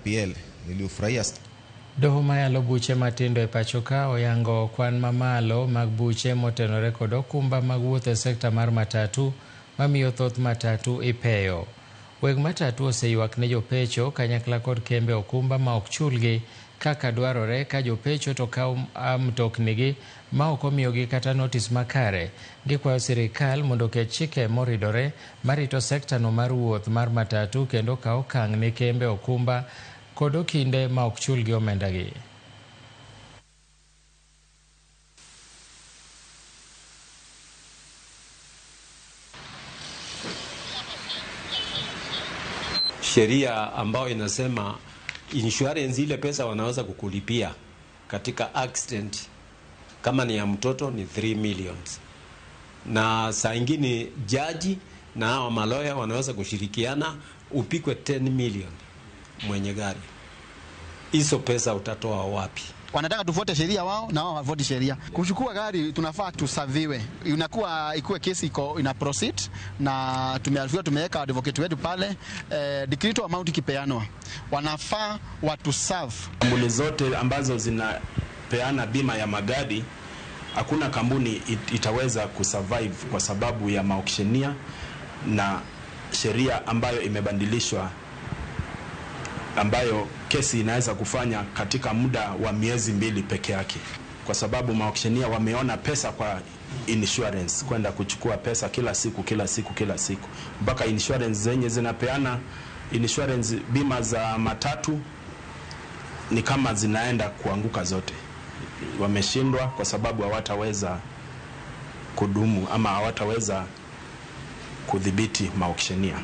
IPL. Niliufurahia. Doho mayalo buche matindo e pachoka oyango kwan mamalo mag buche motenore kod okumba mag wuoth e sekta mar matatu mamiyo thoth matatu ipeyo. Weg matatu oseyuak ne jopecho kanyakla kod kembe okumba ma ok chulgi kaka dwarore ka jopecho to kaw mtoknigi ma ok omiyogi kata notis makare. Gikwayo sirikal mondo ket chike moridore marito sekta no mar wuoth mar matatu kendo kaw okang' ne kembe okumba kod okinde ma ok chulgi omendagi. Sheria ambayo inasema insurance ile pesa wanaweza kukulipia katika accident kama ni ya mtoto ni 3 million. Na saa ingine jaji na hao maloya wanaweza kushirikiana upikwe 10 million mwenye gari. Hizo pesa utatoa wapi? Wanataka tufuate sheria wao na wao hawafuati sheria. Kuchukua gari tunafaa tusaviwe. Ikuwe kesi ina proceed na tumeweka advocate wetu pale, decree amount kipeanwa. Wanafaa watu serve. Kampuni zote ambazo zinapeana bima ya magari, hakuna kampuni itaweza kusurvive kwa sababu ya maauctioneer na sheria ambayo imebadilishwa, ambayo kesi inaweza kufanya katika muda wa miezi 2 peke yake, kwa sababu maauctioneer wameona pesa kwa insurance, kwenda kuchukua pesa kila siku mpaka insurance zenye zinapeana insurance bima za matatu ni kama zinaenda kuanguka zote. Wameshindwa kwa sababu hawataweza kudumu ama hawataweza kudhibiti maauctioneer.